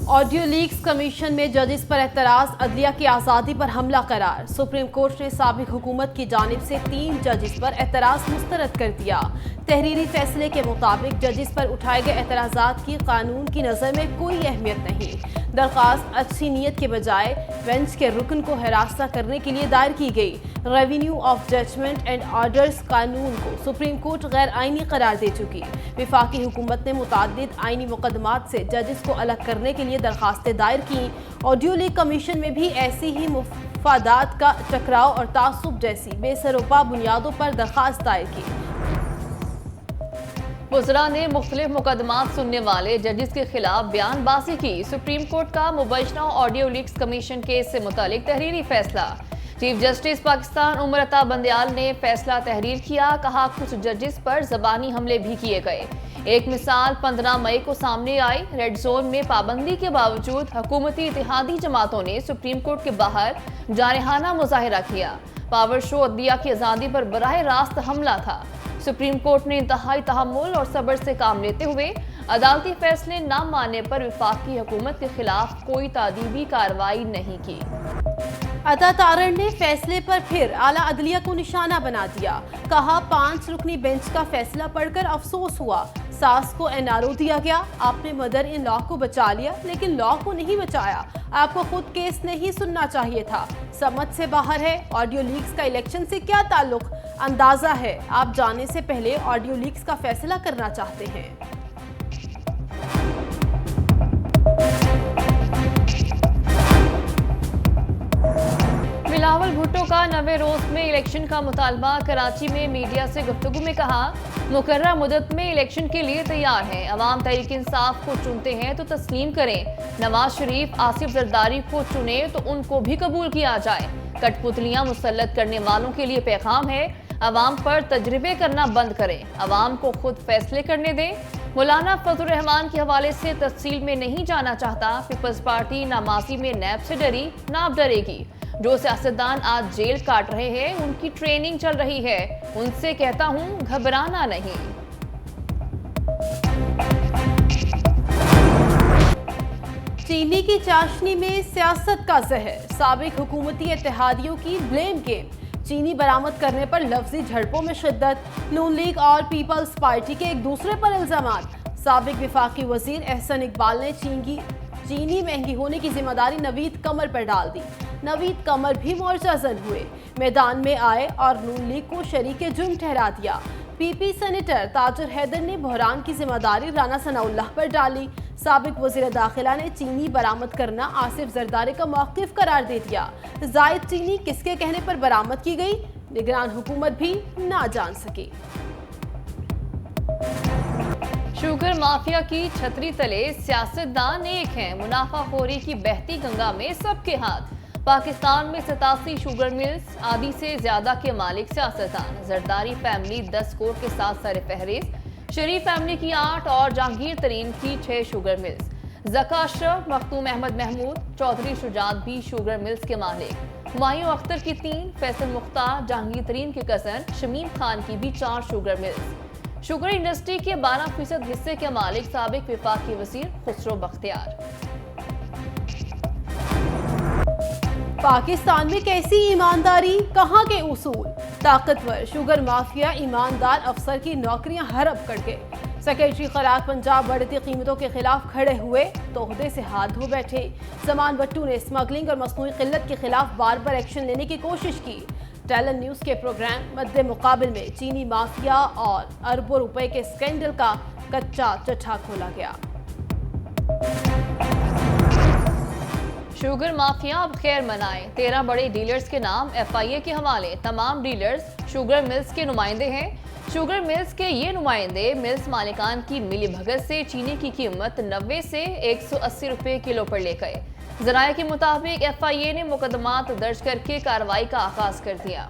Audio leaks commission में जजेस पर एतराज, अदलिया की आज़ादी पर हमला करार। सुप्रीम कोर्ट ने साबिक हुकूमत की जानिब से 3 जजेस पर एतराज मुस्तरद कर दिया। तहरीरी फैसले के मुताबिक जजेस पर उठाए गए एतराज़ात की कानून की नज़र में कोई अहमियत नहीं। दरख्वास्त अच्छी नीयत के बजाय बेंच के रुकन को हरासा करने के लिए दायर की गई। Revenue of judgment and orders कानून को सुप्रीम कोर्ट गैर आइनी करार दे चुकी। वफाकी हुकूमत ने मुताद्दिद आइनी मुकदमात से जजेस को अलग करने के लिए दरखास्तें दायर की। ऑडियो लीक कमीशन में भी ऐसी ही मुफादात का टकराव और तासुब जैसी बेसरोपा बुनियादों पर दरखास्त दायर की। वज़रा ने मुख्तलिफ मुकदमात सुनने वाले जजेस के खिलाफ बयानबाजी की। सुप्रीम कोर्ट का मुबैना ऑडियो लीक्स कमीशन केस से मुतालिक तहरीरी फैसला। चीफ जस्टिस पाकिस्तान उमर अता बंदयाल ने फैसला तहरीर किया। कहा, कुछ जजेस पर जबानी हमले भी किए गए। एक मिसाल 15 मई को सामने आई। रेड जोन में पाबंदी के बावजूद हुकूमती इत्तेहादी जमातों ने सुप्रीम कोर्ट के बाहर जारहाना मुजाहिरा किया। पावर शो अदलिया की आज़ादी पर बराह रास्त हमला था। सुप्रीम कोर्ट ने इंतहाई तहम्मुल और सब्र से काम लेते हुए अदालती फैसले न मानने पर वफाकी हुकूमत के खिलाफ कोई तादीबी कार्रवाई नहीं की। अता तारण ने फैसले पर फिर आला अदलिया को निशाना बना दिया। कहा, 5 रुकनी बेंच का फैसला पढ़कर अफसोस हुआ। सास को एनआरओ दिया गया। आपने मदर इन लॉ को बचा लिया, लेकिन लॉ को नहीं बचाया। आपको खुद केस नहीं सुनना चाहिए था। समझ से बाहर है। ऑडियो लीक्स का इलेक्शन से क्या ताल्लुक? अंदाजा है आप जाने से पहले ऑडियो लीक्स का फैसला करना चाहते हैं। बिलावल भुट्टो का नवे रोज में इलेक्शन का मुतालबा। कराची में मीडिया से गुफ्तगू में कहा, मुकर्रर मुद्दत में इलेक्शन के लिए तैयार हैं। अवाम तहरीक इंसाफ को चुनते हैं तो तस्लीम करें। नवाज शरीफ आसिफ जरदारी को चुने तो उनको भी कबूल किया जाए। कठपुतलियां मुसल्लत करने वालों के लिए पैगाम है, अवाम पर तजर्बे करना बंद करें। अवाम को खुद फैसले करने दें। मौलाना फजल रहमान के हवाले से तफसील में नहीं जाना चाहता। पीपल्स पार्टी ना माजी में नैब से डरी ना अब डरेगी। जो सियासतदान आज जेल काट रहे हैं, उनकी ट्रेनिंग चल रही है। उनसे कहता हूं, घबराना नहीं। चीनी की चाशनी में सियासत का जहर। साबिक हुकूमती इत्तेहादियों की ब्लेम गेम। चीनी बरामद करने पर लफ्जी झड़पों में शिद्दत। नून लीग और पीपल्स पार्टी के एक दूसरे पर इल्जामात। साबिक वफाकी वजीर एहसन इकबाल ने चीनी महंगी होने की जिम्मेदारी नवीद कमर पर डाल दी। नवीद कमर भी मोर्चाजन हुए, मैदान में आए और नून लीग को शरीके जुर्म ठहरा दिया। पीपी सेनेटर ताजुर हैदर ने बहरान की जिम्मेदारी राना सनाउल्लाह पर डाली। साबिक वज़ीर दाखिला ने चीनी बरामद करना आसिफ जरदारी का मौक़िफ़ करार दे दिया। जायद चीनी किसके कहने पर बरामद की गई, निगरान हुकूमत भी ना जान सकी। शुगर माफिया की छतरी तले सियासतदान एक हैं। मुनाफाखोरी की बहती गंगा में सबके हाथ। पाकिस्तान में 87 शुगर मिल्स, आधी से ज्यादा के मालिक सियासतदान। जरदारी फैमिली 10 करोड़ के साथ सर फहरिस्त। शरीफ फैमिली की 8 और जहांगीर तरीन की 6 शुगर मिल्स। जका अशरफ, मखदूम अहमद महमूद, चौधरी शुजात भी शुगर मिल्स के मालिक। हुमायूं अख्तर की 3, फैसल मुख्तार, जहांगीर तरीन के कजन शमीम खान की भी 4 शुगर मिल्स। शुगर इंडस्ट्री के 12% हिस्से के मालिक साबिक वफाकी वजीर खुसरो बख्तियार। पाकिस्तान में कैसी ईमानदारी, कहाँ के उसूल? ताकतवर शुगर माफिया ईमानदार अफसर की नौकरियां हड़प कर गए। सेक्रेटरी खुराक पंजाब बढ़ती कीमतों के खिलाफ खड़े हुए तो ओहदे से हाथ धो बैठे। जमान बट्टू ने स्मगलिंग और मसनूई किल्लत के खिलाफ बार बार एक्शन लेने की कोशिश की। टैलेंट न्यूज के प्रोग्राम मद्दे मुकाबिल में चीनी माफिया और अरबों रुपए के स्कैंडल का कच्चा चट्टा खोला गया। शुगर माफिया अब खैर मनाए। 13 बड़े डीलर्स के नाम FIA के हवाले। तमाम डीलर्स शुगर मिल्स के नुमाइंदे हैं। शुगर मिल्स के ये नुमाइंदे मिल्स मालिकान की मिली भगत से चीनी की कीमत 90 से 180 रुपए किलो पर ले गए। जराये के मुताबिक FIA ने मुकदमात दर्ज करके कार्रवाई का आगाज कर दिया।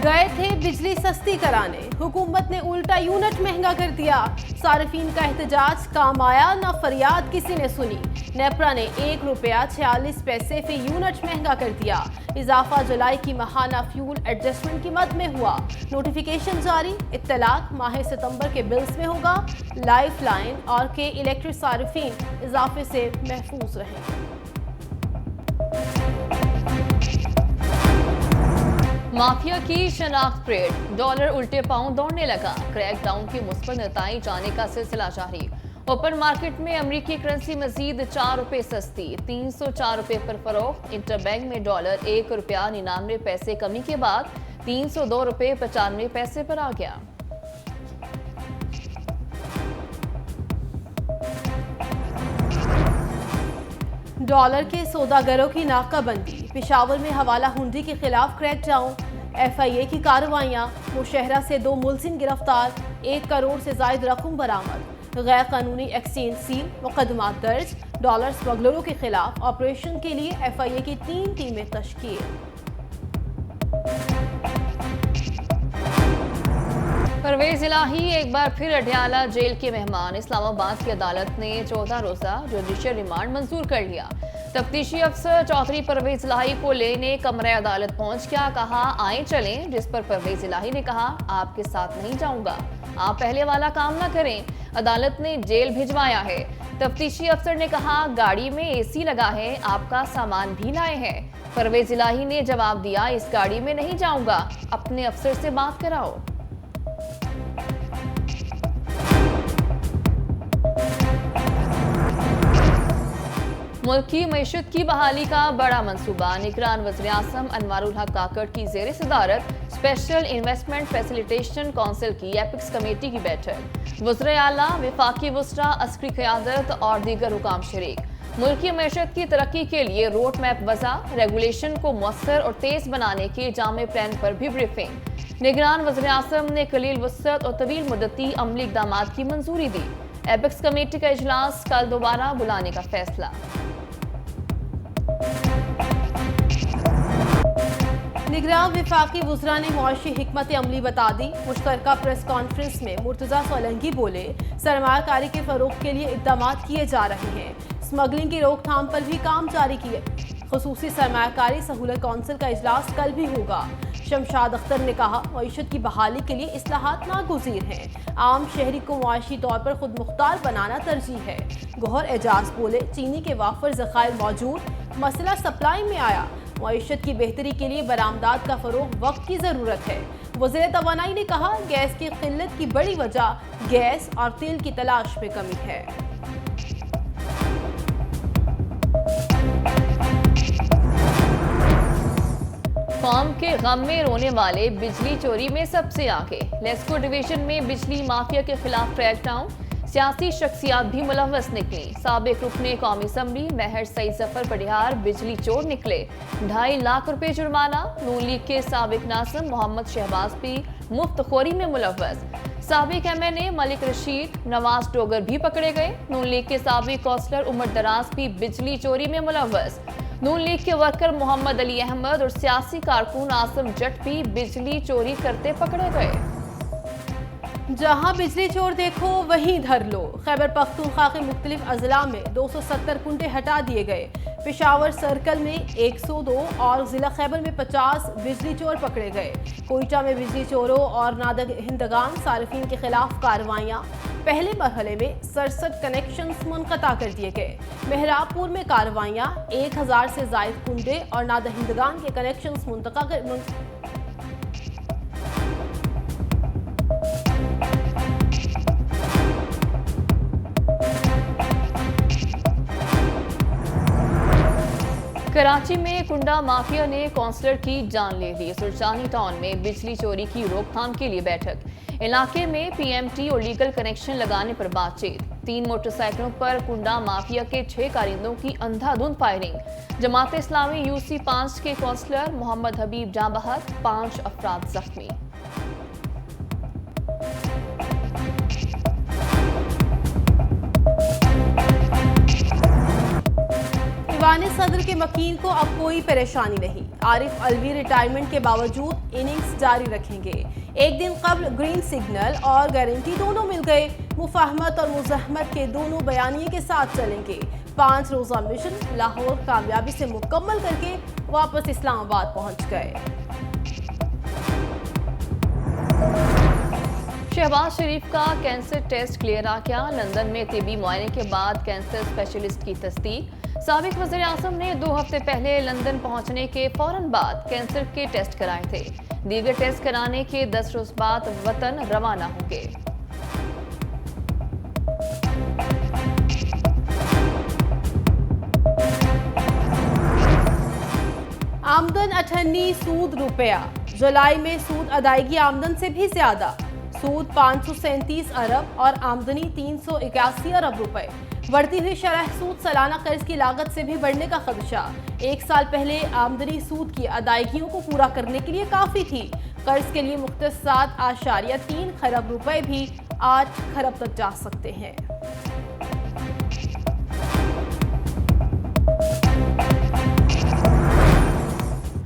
गए थे बिजली सस्ती कराने हुकूमत ने उल्टा यूनिट महंगा कर दिया। सार्फिन का एहतजाज काम आया, न फरियाद किसी ने सुनी। नेपरा ने ₹1.46 फी यूनिट महंगा कर दिया। इजाफा जुलाई की माहाना फ्यूल एडजस्टमेंट कीमत में हुआ। नोटिफिकेशन जारी, इत्तलाक माह सितंबर के बिल्स में होगा। लाइफ लाइन और के इलेक्ट्रिक सार्फिन इजाफे से महफूज रहेंगे। माफिया की शनाख्त परेड, डॉलर उल्टे पांव दौड़ने लगा। क्रैकडाउन की मुस्बत नताई जाने का सिलसिला जारी। ओपन मार्केट में अमेरिकी करेंसी मजीद ₹4 सस्ती, ₹304 पर फरोख्त। इंटरबैंक में डॉलर ₹1.99 कमी के बाद ₹302.95 पर आ गया। डॉलर के सौदागरों की नाकाबंदी, पेशावर में हवाला हुंडी के खिलाफ क्रैकडाउन। FIA की कार्रवाइयाँ, मुशहरा से 2 मुलजिम गिरफ्तार, 1 करोड़ से जायद रकम बरामद। गैर कानूनी एक्सचेंज सील, मुकदमात दर्ज। डॉलर स्मगलरों के खिलाफ ऑपरेशन के लिए FIA की 3 टीमें तश्कील। परवेज इलाही एक बार फिर अडयाला जेल के मेहमान। इस्लामाबाद की अदालत ने 14 रोजा जुडिशियल रिमांड मंजूर कर लिया। तफ्तीशी अफसर चौधरी परवेज इलाही को लेने कमरे अदालत पहुंच गया, कहा आए चलें, जिस पर परवेज इलाही ने कहा आपके साथ नहीं जाऊंगा, आप पहले वाला काम ना करें। अदालत ने जेल भिजवाया है। तफ्तीशी अफसर ने कहा गाड़ी में AC लगा है, आपका सामान भी लाए हैं। परवेज इलाही ने जवाब दिया इस गाड़ी में नहीं जाऊंगा, अपने अफसर से बात कराओ। मुल्क की मईशत की बहाली का बड़ा मंसूबा। निगरान वज़ीर-ए-आज़म अनवारुल हक काकड़ की ज़ेर सदारत स्पेशल इन्वेस्टमेंट फैसिलिटेशन काउंसिल की एपिक्स कमेटी की बैठक। वज़ीर आला, वफाकी वज़रा, अस्करी क़यादत और दीगर हुकाम शरीक। मुल्क की मईशत की तरक्की के लिए रोड मैप वज़ा, रेगुलेशन को मौसर और तेज़ बनाने के जामे प्लान पर भी ब्रीफिंग। निगरान वज़ीर-ए-आज़म ने कलील वसअत और तवील मुद्दती अमली इक़दामात की मंजूरी दी। एपिक्स कमेटी का इजलास कल दोबारा बुलाने का फैसला। निगरान वफाकी वज़रा ने मुआशी हिकमत अमली बता दी। मुश्तरका प्रेस कॉन्फ्रेंस में मुर्तज़ा सोलंकी बोले सरमायाकारी के फ़रोग़ के लिए इक़दामात किए जा रहे हैं। स्मगलिंग की रोकथाम पर भी काम जारी किए। खुसूसी सरमायाकारी सहूलत कौंसिल का इजलास कल भी होगा। शमशाद अख्तर ने कहा मईशत की बहाली के लिए इस्लाहात नागुज़ीर हैं। आम शहरी को मुआशी तौर पर खुद मुख्तार बनाना तरजीह है। गौहर एजाज बोले चीनी के वाफर ज़खायर मौजूद, मसला सप्लाई में आया। मईशत की बेहतरी के लिए बरामदात का फ़रोग़ वक्त की ज़रूरत है। वज़ीर तवानाई ने कहा गैस की किल्लत की बड़ी वजह गैस और तेल की तलाश में कमी है। कौम के गम में रोने वाले बिजली चोरी में सबसे आगे। लेस्को डिवीजन में बिजली माफिया के खिलाफ क्रैकडाउन, सियासी शख्सियात भी मुलव्वस निकली। साबिक रुकने कौमी असम्बली महर सईद जफर पटिहार बिजली चोर निकले। 2.5 लाख रुपए जुर्माना। नून लीग के साबिक नाज़िम मोहम्मद शहबाज भी मुफ्तखोरी में मुलव्वस। साबिक MNA मलिक रशीद, नवाज डोगर भी पकड़े गए। नून लीग के साबिक कौंसलर उमर दराज भी बिजली चोरी में मुलव्वस। नून लीग के वर्कर मोहम्मद अली अहमद और सियासी कारकुन आसम जट भी बिजली चोरी करते पकड़े गए। जहां बिजली चोर देखो वहीं धर लो। खैबर पख्तूनख्वा के मुख्तलिफ अजला में 270 कुंडे हटा दिए गए। पेशावर सर्कल में 102 और जिला खैबर में 50 बिजली चोर पकड़े गए। कोयटा में बिजली चोरों और नादहिंदगान सारिफिन के खिलाफ कार्रवाइयाँ। पहले मरहले में 67 कनेक्शंस मुनक़ता कर दिए गए। मेहराबपुर में कार्रवाइयाँ, 1000 से जायद कुंडे और नादहिंदगान के कनेक्शंस मुंतका कर कराची में कुंडा माफिया ने कौंसलर की जान ले ली। सुरजानी टाउन में बिजली चोरी की रोकथाम के लिए बैठक। इलाके में PMT और लीगल कनेक्शन लगाने पर बातचीत। 3 मोटरसाइकिलों पर कुंडा माफिया के 6 कारिंदों की अंधाधुंध फायरिंग। जमात इस्लामी UC 5 के कौंसलर मोहम्मद हबीब जाँ बहक, 5 अफराद जख्मी। ईवान सदर के मकीन को अब कोई परेशानी नहीं। आरिफ अलवी रिटायरमेंट के बावजूद इनिंग्स जारी रखेंगे। एक दिन कबल ग्रीन सिग्नल और गारंटी दोनों मिल गए। मुफाहमत और मुज़ाहमत के दोनों बयानिए के साथ चलेंगे। 5 रोज़ा मिशन लाहौर कामयाबी से मुकम्मल करके वापस इस्लामाबाद पहुंच गए। शहबाज शरीफ का कैंसर टेस्ट क्लियर आ गया। लंदन में तिबी मुआयने के बाद कैंसर स्पेशलिस्ट की तस्दीक। साबिक वज़ीर आज़म ने 2 हफ्ते पहले लंदन पहुंचने के फौरन बाद कैंसर के टेस्ट कराए थे। दीगर टेस्ट कराने के 10 रोज बाद वतन रवाना होंगे। आमदन 98 सूद रुपया। जुलाई में सूद अदायगी आमदन से भी ज्यादा। सूद 537 अरब और आमदनी 381 अरब रुपए। बढ़ती हुई शरह सूद सालाना कर्ज की लागत से भी बढ़ने का खदशा। 1 साल पहले आमदनी सूद की अदायगियों को पूरा करने के लिए काफी थी। कर्ज के लिए मुख्तस 7.3 खरब रुपए भी 8 खरब तक जा सकते हैं।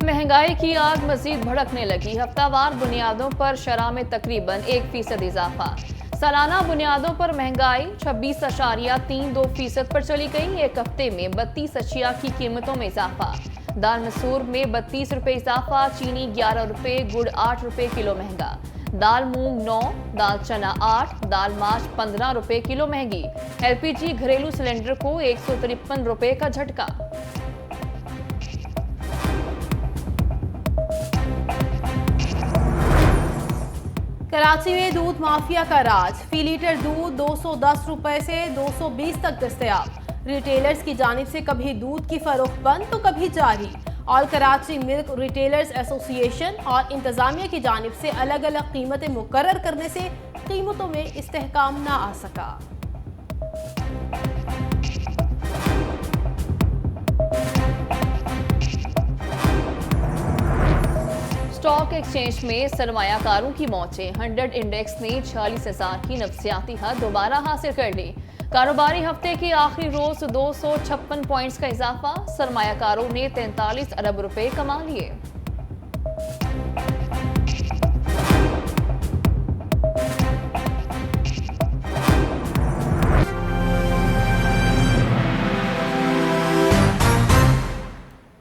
महंगाई की आग मजीद भड़कने लगी। हफ्तावार बुनियादों पर शरह में तकरीबन 1% इजाफा। सालाना बुनियादों पर महंगाई 26.32% पर चली गई। एक हफ्ते में 32 अशिया की कीमतों में इजाफा। दाल मसूर में 32 रुपये इजाफा। चीनी 11 रुपये, गुड़ 8 रुपये किलो महंगा। दाल मूंग 9, दाल चना 8, दाल माश 15 रुपये किलो महंगी। LPG घरेलू सिलेंडर को 153 रुपये का झटका। कराची में दूध माफिया का राज। फी लीटर दूध 210 रुपए से 220 तक दस्तयाब। रिटेलर्स की जानिब से कभी दूध की फरोख्त बंद तो कभी जारी। All Karachi milk retailers association और इंतजामिया की जानिब से अलग अलग कीमतें मुकर्रर करने से कीमतों में इस्तेहकाम ना आ सका। स्टॉक एक्सचेंज में सरमायाकारों की मौजें। 100 इंडेक्स ने 46,000 की नफसियाती हद दोबारा हासिल कर ली। कारोबारी हफ्ते के आखिरी रोज 256 पॉइंट्स का इजाफा। सरमायाकारों ने 43 अरब रुपए कमा लिए।